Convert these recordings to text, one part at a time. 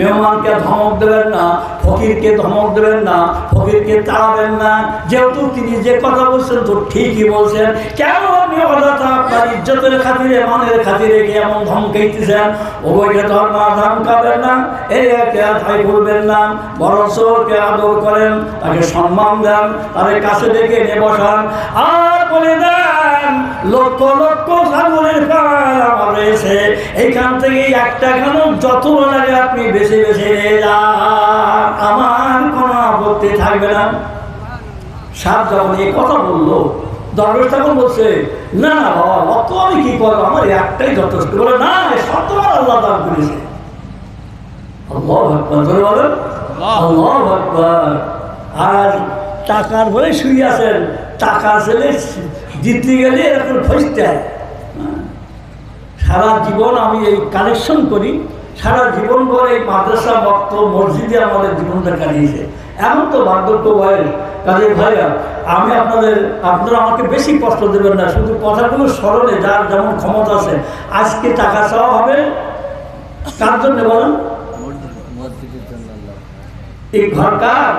মেহমানকে ধমক দেবেন না, ফকিরকে ধমক দেবেন না, ফকিরকে তাড়াবেন না। যেহেতু তিনি যে কথা বলছেন তো ঠিকই বলছেন, কেন আপনি হঠাৎ আপনার ইজ্জতের খাতিরে, মানের খাতিরে কি এমন ধমকাইতেছেন? ওকে ধমকাবেন না, এই একে ঠাই করবেন না, বরঞ্চ ওকে আদর করেন, তাকে সম্মান দেন, তাদের কাছে ডেকে এনে বসান আর বলে দেন লক্ষ লক্ষ ছাগলের পাল আমার রয়েছে, এইখান থেকে একটা কেন যত লাগে আপনি বেশি বেশি নিয়ে যান, আমার কোনো আপত্তি থাকবে না। সাপ যখন এই কথা বললো, দরবেশ তখন বলছে না না বাবা, অত আমি কি করবো, আমার একটাই যথেষ্ট। বলে না, সব তোমার আল্লাহ দান করেছে। আল্লাহু আকবার, জোরে বলেন আল্লাহু আকবার। আর টাকার বলে শুয়ে আছেন, টাকা ছেলে দিতে গেলে এরকম ফসতে হয়। সারা জীবন আমি এই কালেকশন করি, সারা জীবন ভর এই মাদ্রাসা ভক্ত মসজিদে আমাদের জীবনটা কাটিয়েছে। এমন তো বার্ধক্য বয়স, কাজে ভাইয়া আমি আপনারা আমাকে বেশি কষ্ট দেবেন না, শুধু কথাগুলো স্মরণে যার যেমন ক্ষমতা আছে। আজকে টাকা চাওয়া হবে কার জন্য বলেন? এই ঘর কার?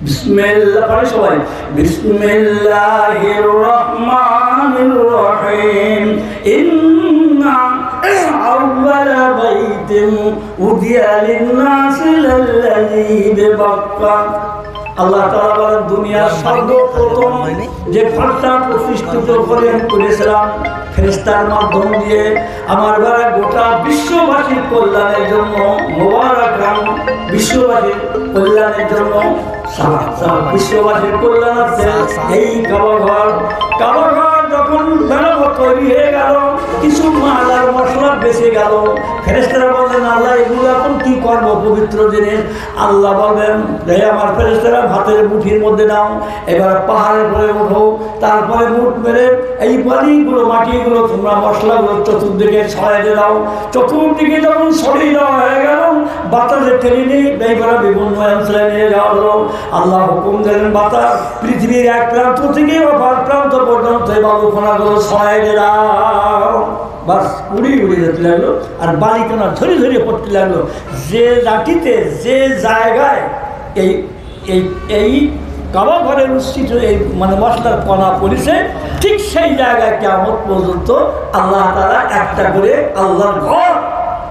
বিসমিল্লাহ পড়ে সবাই, বিসমিল্লাহির রহমানির রহিম। ইন্না আউওয়ালা বাইতিন উদিয়া লিন-নাসি লাল্লাযী বিবাক্কা। আল্লাহ তাআলা বলেন, দুনিয়ার সর্বপ্রথম যে ঘরটা প্রতিষ্ঠিত করেছিলাম ফেরেশতার মাধ্যম দিয়ে, আমার বাবা গোটা বিশ্ববাসীর কল্যাণের জন্য, মোবারকান বিশ্ববাসীর কল্যাণের জন্য, বিশ্ববাসীর কল্যাণার্থে এই কাবা ঘর যখন মেরামত তৈরি হয়ে গেল, কিছু মাল আর মশলা বেঁচে গেল। ফেরেশতারা বললেন, আল্লাহ এগুলো এখন কি করবো পবিত্র জিনিস? আল্লাহ বলবেন, আমার ফেরেশতারা ভাতের মুঠির মধ্যে নাও, এবার পাহাড়ের পরে উঠো, তারপরে মুঠ মেরে এই বালিগুলো মাটিগুলো তোমরা মশলাগুলো চতুর্দিকে ছড়াইতে দাও। চতুর্দিকে যখন ছড়িয়ে দেওয়া হয়ে গেল, বাতাসে ঠেলে নিয়ে এইবার বিভিন্ন অঞ্চলে নিয়ে যাওয়া হলো। আল্লাহ হুকুম দিলেন, বাতাস পৃথিবীর এক প্রান্ত থেকে অপর প্রান্ত পর্যন্ত এই বালুকণাগুলো ছড়াইতে দাও। বাস উড়িয়ে উড়িয়ে যেতে লাগলো, আর বালিকণা ধরে ধরে পড়তে লাগলো। যে লাঠিতে যে জায়গায় এই এই এই কাবা ঘরের উচ্ছিষ্ট এই মানে মশলার কণা পড়েছে, ঠিক সেই জায়গায় কিয়ামত পর্যন্ত আল্লাহ তাআলা একটা করে আল্লাহর ঘর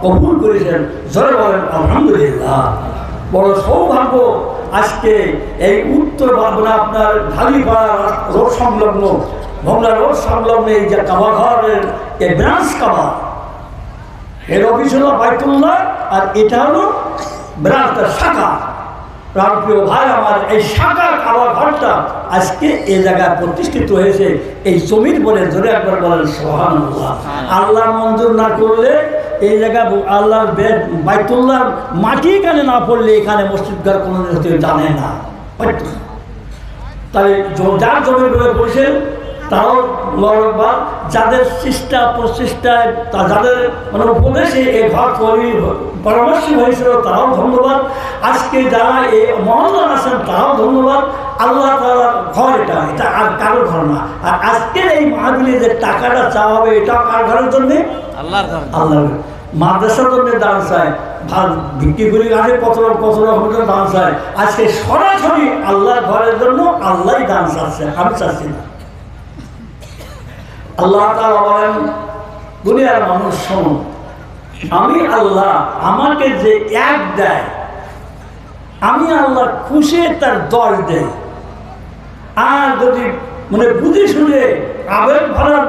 কবুল করেছেন। জোরে বলেন আলহামদুলিল্লাহ। বড় সৌভাগ্য আজকে এই উত্তর বাংলা আপনার ঢালিপাড়া রোড সংলগ্ন, ভোমরা রোড সংলগ্ন এই যে কাবা ঘরের এই ব্রাঞ্চ কাবা, এর অফিস হলো বাইতুল্লাহ, আর এটা হলো ব্রাঞ্চের শাখা। প্রিয় ভাই আমার, এই শাখা কাবা ঘরটা আজকে এই জায়গায় প্রতিষ্ঠিত হয়েছে এই জমির বলে। জোরে একবার বলেন সুবহানাল্লাহ। আল্লাহ মঞ্জুর না করলে এই জায়গা আল্লাহর বাইতুল্লাহ মাটি এখানে না পড়লে এখানে মসজিদ ঘর কোনো হতে জানে না। তাই যার জমির বলে বলছেন তাও মরকবাদ, যাদের চেষ্টা প্রচেষ্টায় যাদের মানে উপদেশে এই ঘর তৈরি পরামর্শ হয়েছিল তারাও ধন্যবাদ। আজকে যারা এই মহল্লায় আছেন তারাও ধন্যবাদ। আল্লাহ তাআলার ঘর এটা আর কারো ঘর না। আর আজকের এই মাহফিলে যে টাকাটা চাওয়া হবে, এটাও কার ঘরের জন্যে? আল্লাহর ঘর। আল্লাহর মাদ্রাসার জন্য দান চায়, ভিত্তি করি আগে কত রকমের দান চায়। আজকে সরাসরি আল্লাহর ঘরের জন্য আল্লাহই দান চাচ্ছে, আমি চাচ্ছি না। আল্লাহ তাআলা বলেন, দুনিয়ার মানুষ শোনো, আমি আল্লাহ আমাকে যে এক দেয়, আমি আল্লাহ খুশি তার 10 দেয়। আর যদি মানে বুঝে শুনে আবেগ ভরা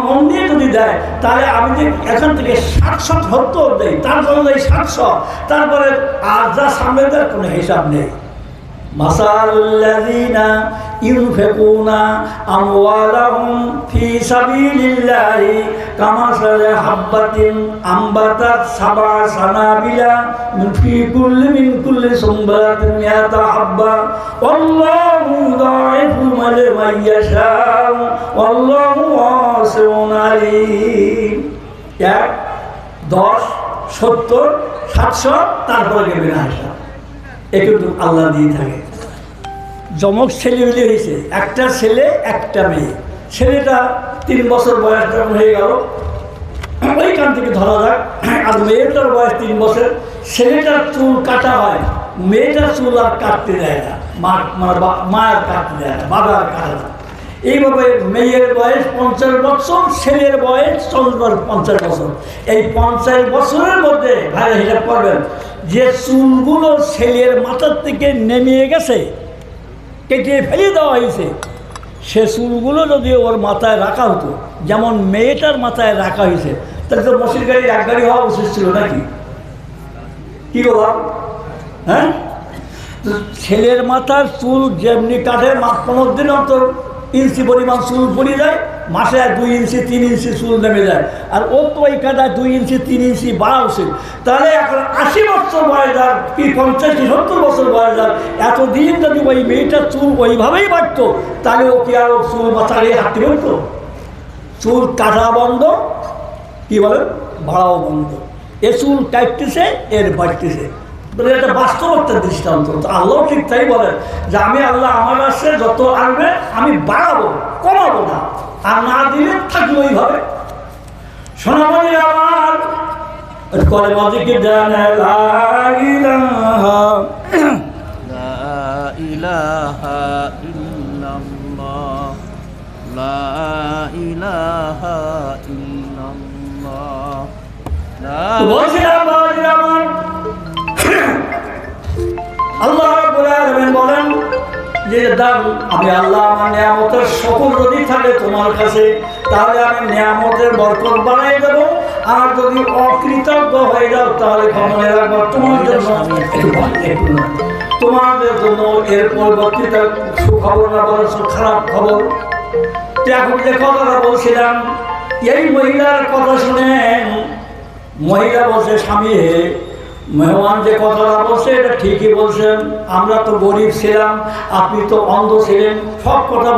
মন দিয়ে যদি দেয়, তাহলে আমি যে এখান থেকে 770 দেয়, তারপরে দেয় 700, তারপরে আর যা সামনে দেয় কোনো হিসাব নেই। মাসাল্লাযীনা ইউনফিকুনা আমওয়ালাহুম ফি সাবিলিল্লাহি কামাসালি হাববাতিন আম্বাতাত সাবআ সানাবিলা ফি কুল্লি সুমবাতিন মিআতা হাব্বা ওয়াল্লাহু যুদাইফু লিমান ইয়াশাউ ওয়াল্লাহু ওয়াসিউন আলীম। 1, 10, 70, 700, তারপরে গেবে না হিসাব। কিন্তু আল্লাহ দিয়ে থাকে। জমক ছেলে হয়েছে, একটা ছেলে একটা মেয়ে। ছেলেটা 3 বছর বয়স যখন হয়ে গেল, ওইখান থেকে ধরা যাক। আর মেয়েটার বয়স 3 বছর, ছেলেটার চুল কাটা হয়, মেয়েটার চুল আর কাটতে দেয় না, মায়ের কাটতে দেয় না, বাবা আর কাটে না। এইভাবে মেয়ের বয়স 50 বছর, ছেলের বয়স 50 বছর। এই 50 বছরের মধ্যে ভাইরা হিসাব করবেন, যে চুলগুলো ছেলের মাথার থেকে নেমে গেছে, কেটে ফেলে দেওয়া হয়েছে, সে চুলগুলো যদি ওর মাথায় রাখা হতো, যেমন মেয়েটার মাথায় রাখা হয়েছে, তাহলে তো মসির গাড়ি এক গাড়ি হওয়া উচিত ছিল নাকি? কি বলা? হ্যাঁ, ছেলের মাথার চুল যেমনি কাটে 15 দিন অন্তর ইঞ্চি পরিমাণ চুল পড়ে যায়, মাসে 2 ইঞ্চি 3 ইঞ্চি চুল নেমে যায়। আর ও তো ওই কাটায় 2 ইঞ্চি 3 ইঞ্চি বাড়া উচিত। তাহলে এখন 80 বছর বয়স যার, কি 50 কি 70 বছর বয়স যার, এতদিন যদি ওই মেয়েটার চুল ওইভাবেই বাড়তো, তাহলে ও কি আর চুল চালিয়ে হাঁটতে পারতো? চুল কাটা বন্ধ, কি বলেন, বাড়াও বন্ধ। এ চুল কাটতেছে, এর বাড়তেছে। এটা বাস্তবতার দৃষ্টান্ত। আল্লাহ ঠিক তাই বলেন যে আমি আল্লাহ আমার কাছে যত আসবে আমি বাড়াবো, কমাবো না, আর না দিলে থাকবে ওইভাবে। সোনামণি আমার কলেমা জিকির দেন, লা ইলাহা ইল্লাল্লাহ, লা ইলাহা ইল্লাল্লাহ। বলছিলাম আমার আল্লাহ রাব্বুল আলামিন বলেন যে দাম আমি আল্লাহ আমার নিয়ামতের সকল যদি থাকে তোমার কাছে, তাহলে আমি নিয়ামতের বরকত বাড়াই দেবো। আর যদি অকৃতজ্ঞ হয়ে যাও, তাহলে ক্ষমা রাখবো তোমার জন্য, তোমাদের জন্য এর পরবর্তীতে সুখবর না বরং খারাপ খবর। এখন যে কথাটা বলছিলাম, এই মহিলার কথা শুনেন। মহিলা বলছে, স্বামী হে, মেহমান যে কথাটা বলছে এটা ঠিকই বলছেন, আমরা তো গরিব ছিলাম, আপনি তো অন্ধ ছিলেন, সব কথা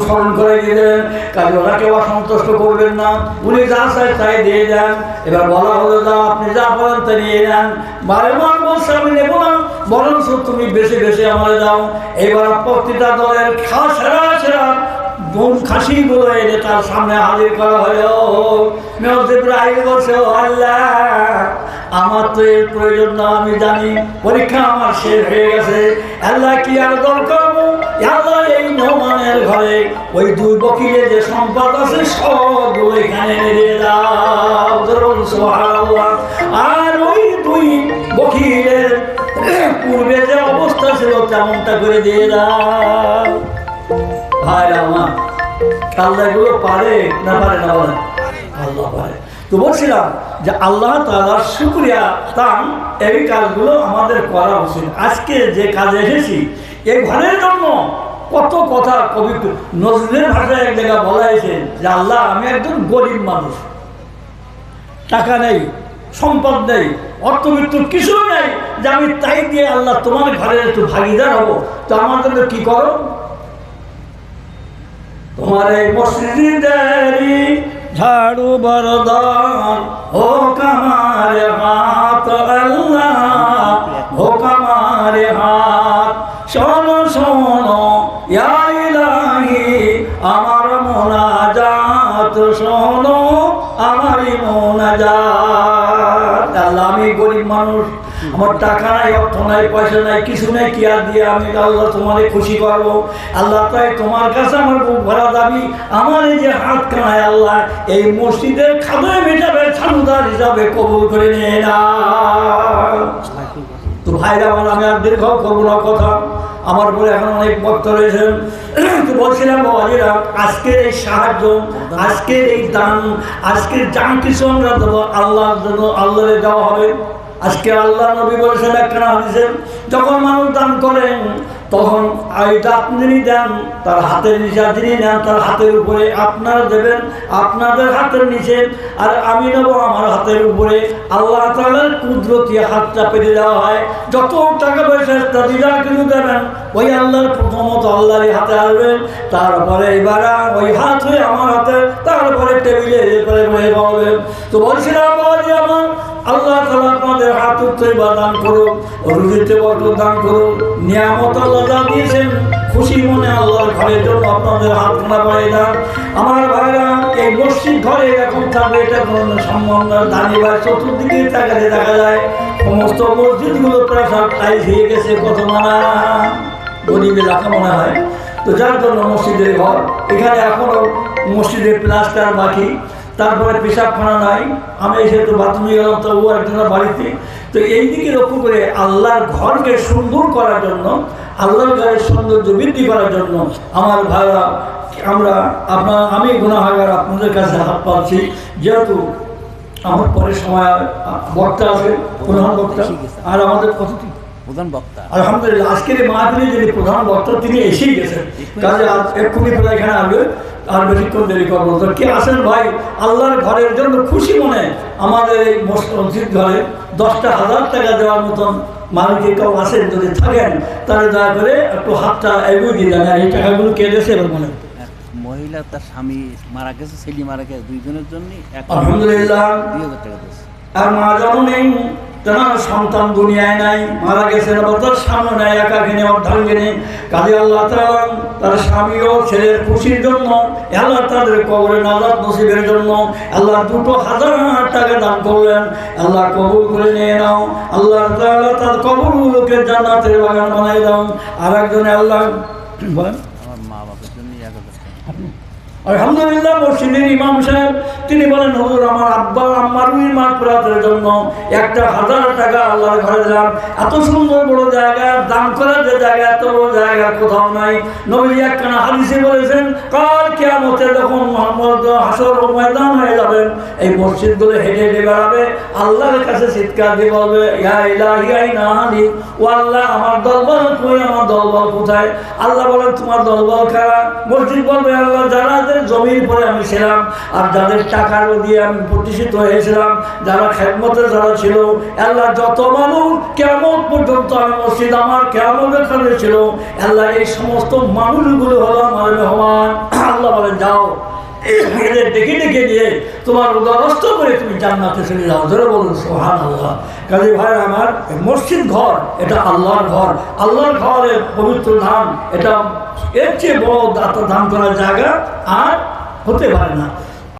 স্মরণ করে দিলেন, কাজে ওনাকে অসন্তুষ্ট করবেন না, উনি যা চায় তাই দিয়ে দেন। এবার বলা হলো, যা আপনি যা বলেন তা নিয়ে নেন। মেহমান বলছে আমি নেবো না, বরঞ্চ তুমি বেশি বেশি আমার দাও। এবার প্রতিটা দলের সেরা সেরা খাসিগুলো এনে তার সামনে হাজির করা হলো। মেহজিবরাহিম বলছে, আল্লাহ আমার তো এর প্রয়োজন না, আমি জানি পরীক্ষা আমার শেষ হয়ে গেছে। আল্লাহ কি আর দরকার? আল্লাহ এই মেহমানের ঘরে ওই 2 বকিলে যে সম্পদ আছে সবগুলো এখানে নিয়ে দাও, সুবহানাল্লাহ। আর ওই 2 বকিলের পূর্বে যে অবস্থা ছিল তেমনটা করে দিয়ে দাও। ভাই আমার আল্লাহ এগুলো পারে না, পারে না? বলে আল্লাহ পারে। তো বলছিলাম যে আল্লাহ তাআলার শুকরিয়া তান, এই কাজগুলো আমাদের করা উচিত। আজকে যে কাজে এসেছি এই ঘরের জন্য কত কথা কবি নজরুলের ভাষায় এক জায়গায় বলা হয়েছে যে আল্লাহ আমি একজন গরিব মানুষ, টাকা নেই, সম্পদ নেই, অর্থবিত্ত কিছু নেই, যে আমি তাই দিয়ে আল্লাহ তোমার ঘরের একটু ভাগিদার হবো, তো আমার জন্য কি করো? তোমার এই মসজিদেরই ঝাড়ু বরদান হোক আমার হাত, আল্লাহ হোক আমার হাত। শোনো শোনো ইয়া ইলাহি আমার মোনাজাত, শোনো আমারই মোনাজাত। আল্লাহ আমি গরিব মানুষ, আমার টাকা নাই, অর্থ নাই, পয়সা নাই, কিছু নেই, কি আর দিয়ে আমি আল্লাহ তোমারে খুশি করবো? আল্লাহ তাই তোমার কাছে আমার বুক ভরা দাবি, আমার এই যে হাত কানায় আল্লাহ এই মসজিদের খাদয় মেটাবে ছানুদার হিসাবে কবুল করে নিয়ে না। তো ভাইরা আমার, আমি আর দীর্ঘ করবো না কথা, আমার পরে এখন অনেক ভক্ত রয়েছেন। তো বলছিলাম বাবাজিরা, আজকের এই সাহায্য, আজকের এই দান, আজকের যা কিছু আমরা দেবো আল্লাহর জন্য, আল্লাহরে দেওয়া হবে। আজকে আল্লাহ নবী বলেছেন একটা হাদিসে, যখন মানুষ দান করেন তখন এইটা আপনি দেন, তার হাতের নিচে যিনি নেন তার হাতের উপরে আপনারা দেবেন, আপনাদের হাতের নিচে, আর আমি নেব আমার হাতের উপরে। আল্লাহ তাআলার কুদরতি হাতটা পেতে দেওয়া হয়। যত টাকা পয়সা ইত্যাদি যা কিছু দেবেন ওই আল্লাহর প্রথমত আল্লাহরই হাতে আসবেন, তারপরে এবার ওই হাত হয়ে আমার হাতে, তারপরে টেবিলে এরপরে হয়ে পাবেন। তো বলছিলাম বাবাজি আমার, আল্লাহ তাআলা আপনাদের হাত তৈবা দান করুন, রুজিতে বরকত দান করুন, নিয়ামত আল্লাহ যা দিয়েছেন খুশি মনে আল্লাহর ঘরের জন্য আপনাদের হাত না বাড়িয়ে দেন। আমার ভাইরা, এই মসজিদ ঘরে এখন থাকবে এটা কোনো সম্মান না। দানিবার চতুর্দিকে তাকালে দেখা যায় সমস্ত মসজিদগুলো প্রায় সব টাইলস হয়ে গেছে, কত মানা গরিব এলাকা মনে হয়। তো যার জন্য মসজিদের ঘর, এখানে এখনো মসজিদের প্লাস্টার বাকি, তারপরে পেশাবখানা নাই। আমি এসে তো বাথরুমে গেলাম, তো ও একজনের বাড়িতে। তো এই দিকে লক্ষ্য করে আল্লাহর ঘরকে সুন্দর করার জন্য, আল্লাহর ঘরের সৌন্দর্য বৃদ্ধি করার জন্য আমার ভাইরা, আমি গুনাহগার আপনাদের কাছে হাত পাচ্ছি। যেহেতু আমার পরে সময় বক্তা আছে, প্রধান বক্তা, আর আমাদের কতটি প্রধান বক্তা আলহামদুলিল্লাহ আজকের এই মাহফিলে যিনি প্রধান বক্তা তিনি এসেই গেছেন। কাজে এক্ষুনি প্রায় এখানে আসবে, আর বেশিক্ষণ দেরি করবো। তো কে আসেন ভাই আল্লাহর ঘরের জন্য খুশি মনে আমাদের এই মসজিদ ঘরে 10,000 টাকা দেওয়ার মতন মালিকের কেউ আসেন, যদি থাকেন তাহলে দয়া করে একটু হাতটা এগিয়ে দিয়ে দেন। এই টাকাগুলো কে দিয়েছে এবার মনে মহিলা তার স্বামী মারা গেছে, ছেলে মারা গেছে, দুইজনের জন্য আলহামদুলিল্লাহ 2,000 টাকা দিয়েছে। আর মা জানো নেই, তেনার সন্তান দুনিয়ায় নাই, মারা গেছেন, তার সামনে নেয় একা কিনে অর্ধান কিনে। কাজে আল্লাহ তাআলা তার স্বামী ও ছেলের খুশির জন্য, আল্লাহ তাদের কবরে নাজাত নসিবের জন্য আল্লাহ 2,000 টাকা দান করলেন। আল্লাহ কবুল করে নিয়ে নাও। আল্লাহ তাআলা তার কবরগুলোকে জান্নাতের বাগান বানাই দাও। আর একজনে আল্লাহ বলেন আমার মা বাবার জন্য 1,000 টাকা। আলহামদুলিল্লাহ মসজিদের ইমাম সাহেব তিনি বলেন, হুজুর আমার আব্বা আম্মার মাগফিরাতের জন্য 1,000 টাকা আল্লাহর ঘরে দিলাম। এত সুন্দর বড় জায়গা, দান করার যে জায়গা, এত বড় জায়গা কোথাও নাই। নবী একখানা হাদিসে বলেছেন, কাল কিয়ামতে যখন মুহাম্মদ হাসর ময়দান হয়ে যাবেন, এই মসজিদগুলো হেঁটে হেঁটে বেড়াবে, আল্লাহর কাছে চিৎকার দিয়ে বলবে, ইয়া ইলাহি আইনা আলি, ও আল্লাহ আমার দলবল কই, আমার দলবল কোথায়? আল্লাহ বলেন তোমার দলবল কারা? মসজিদ বলবে, আল্লাহ যারা জমির পরে আমি ছিলাম, আর যাদের টাকার দিয়ে আমি প্রতিষ্ঠিত হয়েছিলাম, যারা খেদমতে যারা ছিল, আল্লাহ যত মানুষ কিয়ামত পর্যন্ত আমি মসজিদ আমার কিয়ামতের খানে ছিল, আল্লাহ এই সমস্ত মানুষগুলো হলো আমার মেহমান। আল্লাহ বলেন যাও এদের ডেকে ডেকে দিয়ে তোমার উদারস্থ করে তুমি জান্নাতে চলে যাও। ধরে বলুন সুবহানাল্লাহ। কাজী ভাই আমার, মসজিদ ঘর এটা আল্লাহর ঘর, আল্লাহর ঘরের পবিত্র ধাম, এটা এর চেয়ে বড় দাতা দান করার জায়গা আর হতে পারে না।